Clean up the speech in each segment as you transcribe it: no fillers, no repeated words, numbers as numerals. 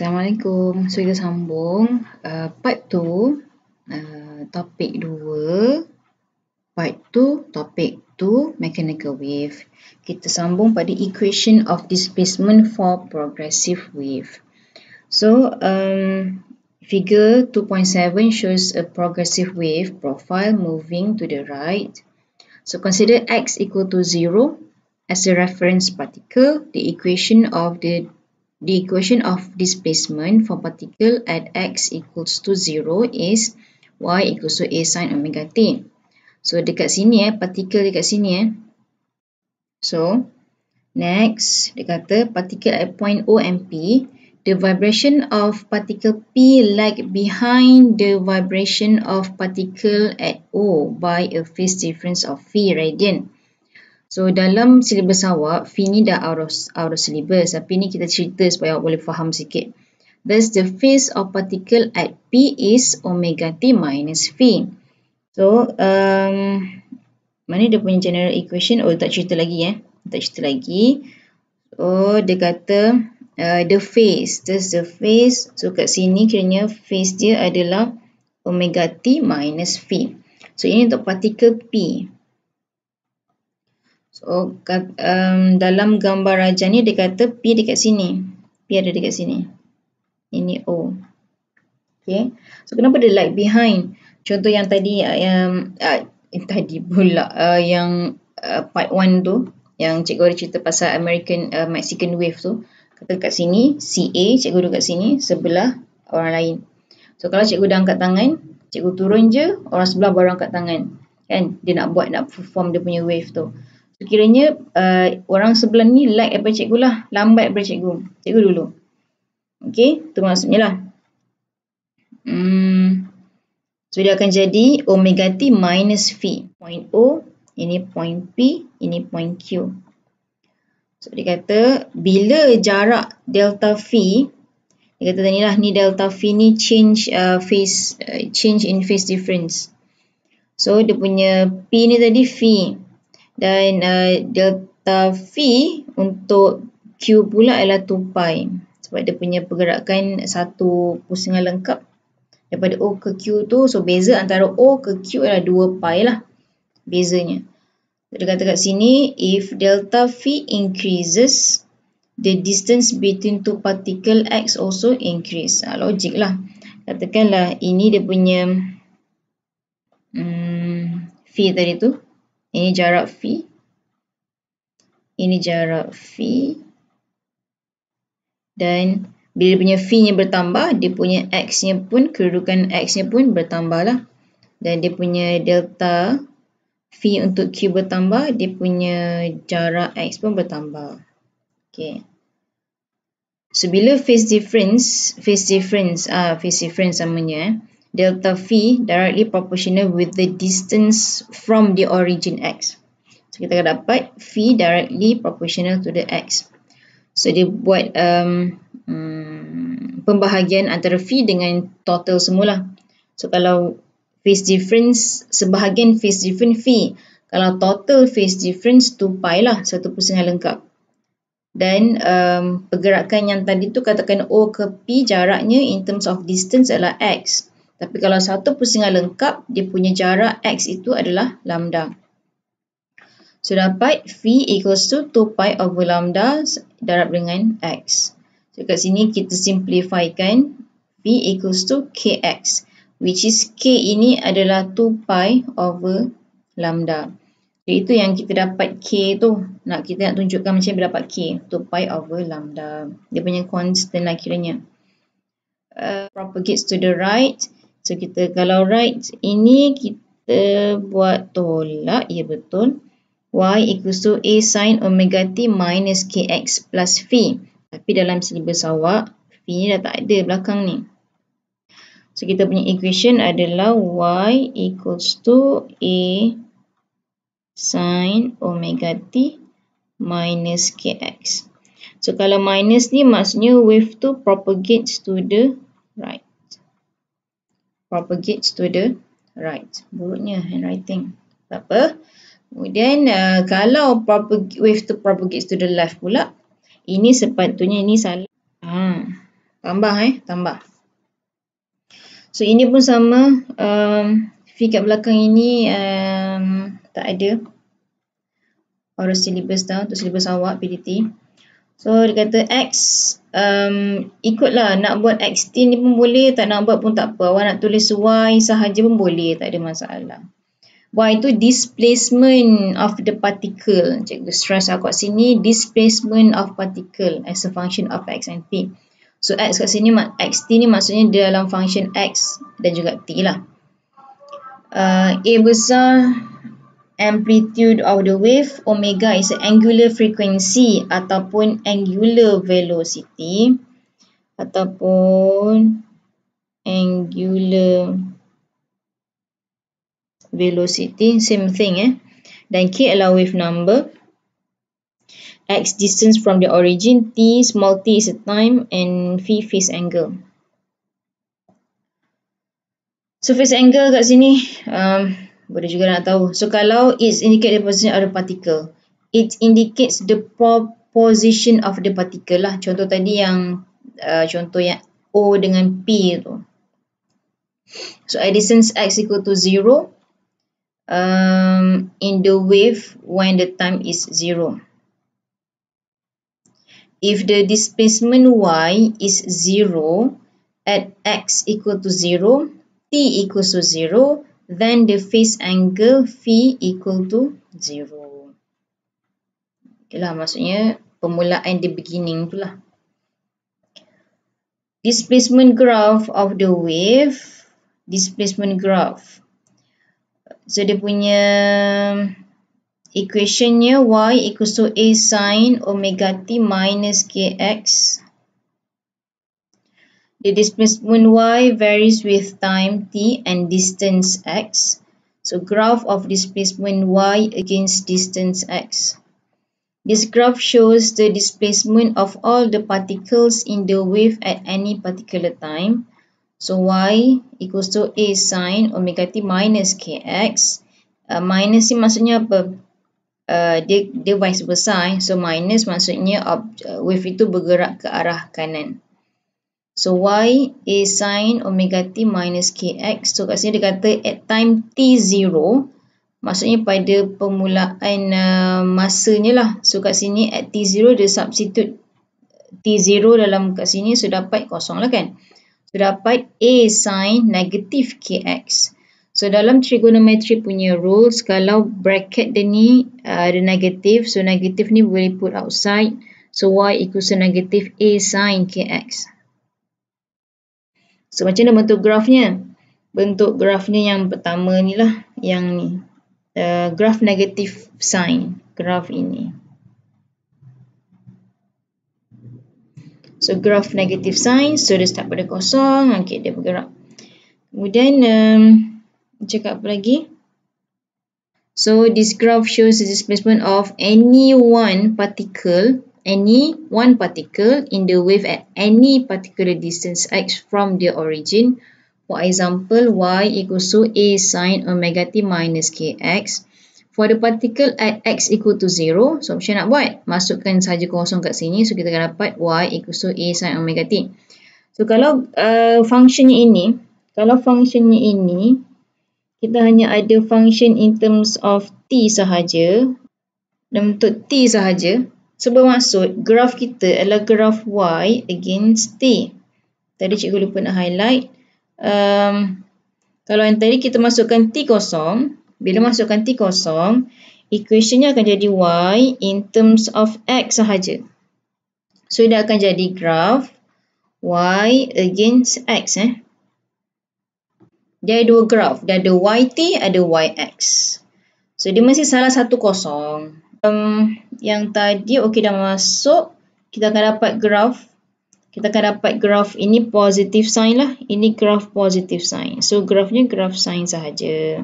Assalamualaikum. So, kita sambung part 2, topik 2, part 2, topik 2, mechanical wave. Kita sambung pada equation of displacement for progressive wave. So, figure 2.7 shows a progressive wave profile moving to the right. So, consider x equal to 0 as a reference particle. The equation of displacement for particle at x equals to 0 is y equals to a sin omega t. So dekat sini particle dekat sini So next dia kata particle at point O and P, the vibration of particle P lag behind the vibration of particle at O by a phase difference of v radian. So dalam silibus awak, V ni dah out of syllabus. Tapi ni kita cerita supaya awak boleh faham sikit. Thus the phase of particle at P is omega t minus V. So mana dia punya general equation? Oh tak cerita lagi Tak cerita lagi. So dia kata the phase. Thus the phase. So kat sini kiranya phase dia adalah omega t minus V. So ini untuk particle P. So, dalam gambar raja ni dia kata P dekat sini. P ada dekat sini. Ini O. Okay. So, kenapa dia lag behind? Contoh yang tadi, yang part 1 tu, yang cikgu ada cerita pasal Mexican wave tu. Kata kat sini, CA, cikgu duduk kat sini, sebelah orang lain. So, kalau cikgu dah angkat tangan, cikgu turun je, orang sebelah baru angkat tangan. Kan? Dia nak perform dia punya wave tu. So, kiranya orang sebelah ni lag daripada cikgu lah. Lambat daripada cikgu. Cikgu dulu. Okay. Itu maksudnya lah. So, dia akan jadi omega t minus V. Point O. Ini point P. Ini point Q. So, dia kata bila jarak delta V. Dia kata tadi lah. Ni delta V ni change in phase difference. So, dia punya P ni tadi V. Dan delta V untuk Q pula adalah 2 pi. Sebab dia punya pergerakan satu pusingan lengkap. Daripada O ke Q tu, so beza antara O ke Q adalah 2 pi lah. Bezanya. Dia kata kat sini, if delta V increases, the distance between two particle X also increase. Logik lah. Katakanlah ini dia punya V tadi tu. Ini jarak V. Ini jarak V. Dan bila punya V-nya bertambah, dia punya X-nya pun, kedudukan X-nya pun bertambah lah. Dan dia punya delta V untuk Q bertambah, dia punya jarak X pun bertambah. Okay. So, bila phase difference namanya, delta V directly proportional with the distance from the origin X. So, kita akan dapat V directly proportional to the X. So, dia buat pembahagian antara V dengan total semula. So, kalau phase difference, sebahagian phase difference V. Kalau total phase difference 2 pi lah, satu pusingan lengkap. Dan pergerakan yang tadi tu katakan O ke P, jaraknya in terms of distance adalah X. Tapi kalau satu pusingan lengkap, dia punya jarak X itu adalah lambda. So, dapat V equals to 2 pi over lambda darab dengan X. So, kat sini kita simplifykan V equals to Kx. Which is K ini adalah 2 pi over lambda. So, itu yang kita dapat K tu. Kita nak tunjukkan macam mana dapat K. 2 pi over lambda. Dia punya constant lah kiranya. Propagates to the right. So, kita kalau right ini kita buat tolak. Ya, betul. Y equals to A sin omega t minus Kx plus V. Tapi dalam silibus awak, V ni dah tak ada belakang ni. So, kita punya equation adalah Y equals to A sin omega t minus Kx. So, kalau minus ni maksudnya wave tu propagates to the right. Propagates to the right. Buruknya handwriting. Tak apa. Kemudian kalau wave tu propagates to the left pula, ini sepatutnya ini salah. Tambah. So ini pun sama, V kat belakang ini tak ada. Harus syllabus dah, untuk syllabus awak PDT. So dia kata X, ikutlah, nak buat XT ni pun boleh, tak nak buat pun tak apa. Awak nak tulis Y sahaja pun boleh, tak ada masalah. Y itu displacement of the particle. Cikgu stress kat sini, displacement of particle as a function of X and T. So X kat sini, XT ni maksudnya dia dalam function X dan juga T lah. A besar, amplitude of the wave, omega is angular frequency ataupun angular velocity ataupun angular velocity, same thing Dan K adalah wave number, X distance from the origin, T small t is a time, and V phase angle. So phase angle kat sini boleh juga nak tahu. So kalau it indicates the position of the particle, it indicates the position of the particle lah. Contoh tadi yang contoh yang O dengan P tu. So at distance X equal to 0 in the wave when the time is 0. If the displacement Y is 0 at X equal to 0, T equals to 0, then the phase angle phi equal to 0. Itulah maksudnya permulaan the beginning tu lah. Displacement graph of the wave, displacement graph. So dia punya equationnya Y equals to A sin omega T minus KX. The displacement Y varies with time T and distance X. So graph of displacement Y against distance X. This graph shows the displacement of all the particles in the wave at any particular time. So Y equals to A sin omega T minus KX. Minus ni maksudnya apa? Dia vice versa. So minus maksudnya wave itu bergerak ke arah kanan. So Y A sin omega T minus KX. So kat sini dia kata at time T0, maksudnya pada permulaan masanya lah. So kat sini at T0 dia substitute T0 dalam kat sini, so dapat kosong lah kan. So dapat A sin negatif KX. So dalam trigonometry punya rules, kalau bracket dia ni ada negatif, so negatif ni boleh put outside. So Y equals to negatif A sin KX. So macam mana bentuk grafnya? Bentuk grafnya yang pertama ni lah, yang ni. Graf negatif sign, graf ini. So graf negatif sign, so dia start pada kosong, okay, dia bergerak. Kemudian cakap apa lagi? So this graph shows the displacement of any one particle in the wave at any particular distance x from the origin. For example, Y equals to A sin omega T minus KX. For the particle at X equal to 0, so macam nak buat? Masukkan saja kosong kat sini, so kita akan dapat Y equals to A sin omega T. So kalau functionnya ini, kita hanya ada function in terms of T sahaja, dalam bentuk T sahaja, so bermaksud graf kita adalah graf Y against T. Tadi cikgu lupa nak highlight. Kalau yang tadi kita masukkan T kosong, bila masukkan T kosong, equationnya akan jadi Y in terms of X sahaja. So dia akan jadi graf Y against X. Dia ada dua graf, dia ada YT, ada YX. So dia mesti salah satu kosong. Yang tadi okey dah masuk, kita akan dapat graf. Kita akan dapat graf ini positive sign lah. Ini graf positive sign. So grafnya graf sign sahaja.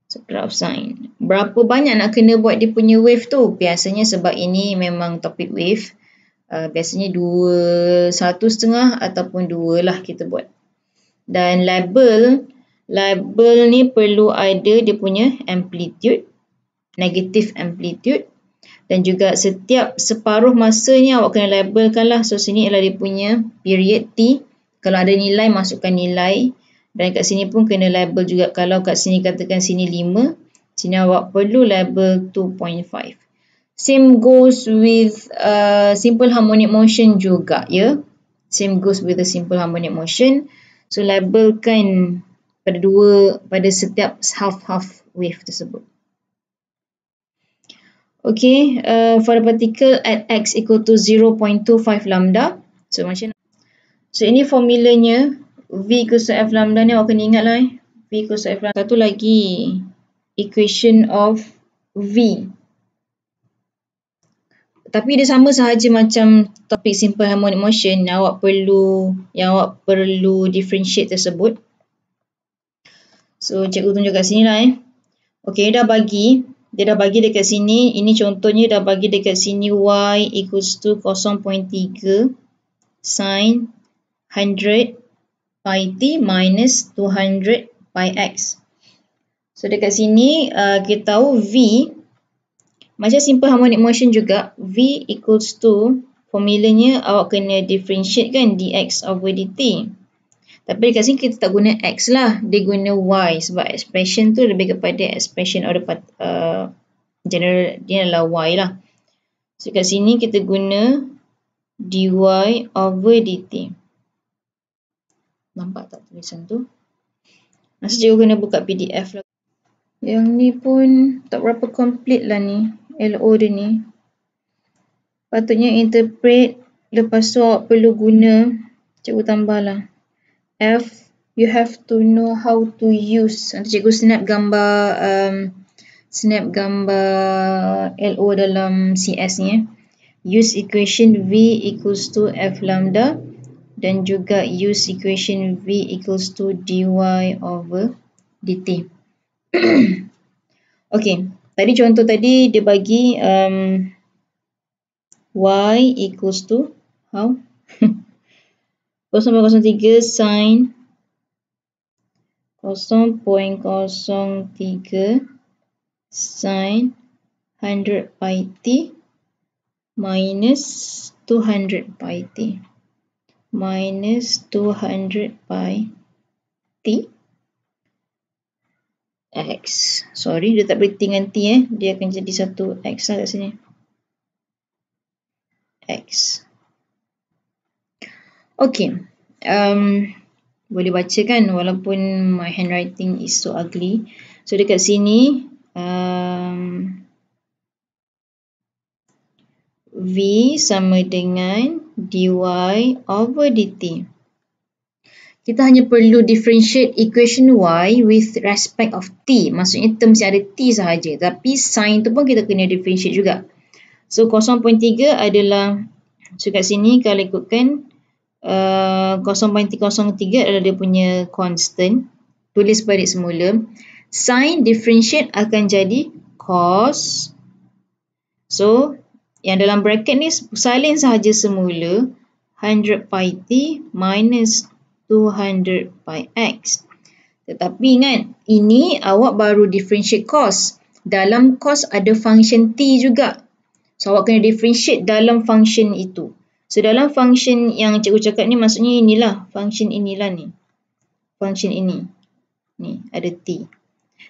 So graf sign. Berapa banyak nak kena buat dia punya wave tu? Biasanya sebab ini memang topik wave. Biasanya 1.5 ataupun 2 lah kita buat. Dan label ni perlu ada dia punya amplitude, negative amplitude. Dan juga setiap separuh masanya awak kena labelkan lah. So sini ialah dia punya period T. Kalau ada nilai, masukkan nilai. Dan kat sini pun kena label juga. Kalau kat sini katakan sini 5, sini awak perlu label 2.5. Same goes with simple harmonic motion juga, ya. Same goes with the simple harmonic motion. So labelkan pada setiap half wave tersebut. Okay, for the particle at x equal to 0.25 lambda. So macam mana? So ini formulanya V equals to F lambda ni awak kena ingat lah. V equals to F lambda. Satu lagi equation of V. Tapi dia sama sahaja macam topik simple harmonic motion yang awak perlu differentiate tersebut. So cikgu tunjuk kat sini lah. Okay, dia dah bagi dekat sini. Ini contohnya dah bagi dekat sini y equals to 0.3 sin 100 pi t minus 200 pi x. So dekat sini kita tahu V macam simple harmonic motion juga, V equals to formulanya awak kena differentiate kan dx over dt. Tapi dekat sini kita tak guna x lah, dia guna y sebab expression tu lebih kepada expression of the general, dia adalah y lah. So kat sini kita guna dy over dt. Nampak tak tulisan tu? Masa cikgu kena buka PDF lah. Yang ni pun tak berapa complete lah ni, LO dia ni. Patutnya interpret, lepas tu awak perlu guna, cikgu tambah lah. F, you have to know how to use. Nanti cikgu snap gambar LO dalam CS ni. Use equation V equals to F lambda dan juga use equation V equals to dy over dt. Okay, tadi contoh tadi dia bagi y equals to how? 0.03 sin 0.03 sin 100 pi t minus 200 pi t minus 200 pi t x. Sorry, dia tak boleh t dengan t dia akan jadi satu x lah kat sini. X. Okay, boleh baca kan walaupun my handwriting is so ugly. So dekat sini V sama dengan dy over dt. Kita hanya perlu differentiate equation y with respect of t. Maksudnya term yang ada t sahaja. Tapi sin tu pun kita kena differentiate juga. So 0.3 adalah, so kat sini kalau ikutkan 0.03 adalah dia punya constant. Tulis balik semula. Sin differentiate akan jadi cos. So yang dalam bracket ni salin sahaja semula 100 pi t minus 200 pi x. Tetapi ingat, ini awak baru differentiate cos. Dalam cos ada function t juga. So awak kena differentiate dalam function itu. So dalam function yang cikgu cakap ni maksudnya inilah, function inilah ni. Function ini. Ni ada t.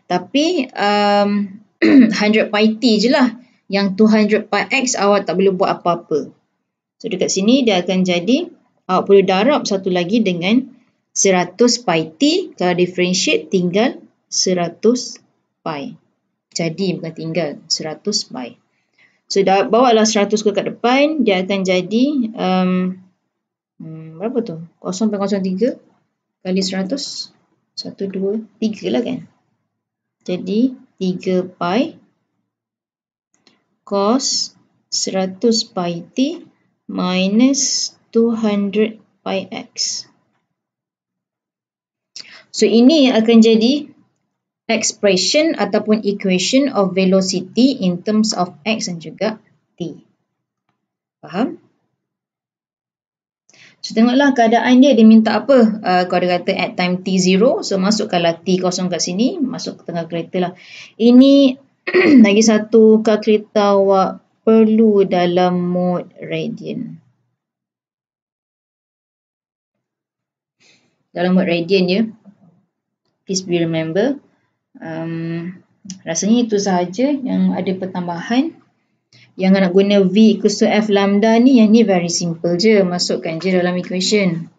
Tapi 100 pi t je lah. Yang 200 pi x awak tak boleh buat apa-apa. So dekat sini dia akan jadi, awak perlu darab satu lagi dengan 100 pi t. Kalau differentiate tinggal 100 pi. Jadi bukan tinggal 100 pi. So bawa lah 100 ke kat depan, dia akan jadi berapa tu? 0.03 kali 100. 1, 2, 3 lah kan? Jadi 3 pi cos 100 pi t minus 200 pi x. So ini akan jadi expression ataupun equation of velocity in terms of x dan juga t. Faham? So tengoklah keadaan dia minta apa. Kalau dia kata at time t0, so masukkanlah t kosong kat sini, masuk ke tengah kereta lah. Ini lagi satu kalkulator awak perlu dalam mode radian. Dalam mode radian je. Please be remember. Rasanya itu sahaja yang ada pertambahan. Yang nak guna V equals to F lambda ni, yang ni very simple je. Masukkan je dalam equation.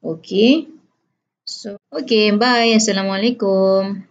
Okay. Okay, bye. Assalamualaikum.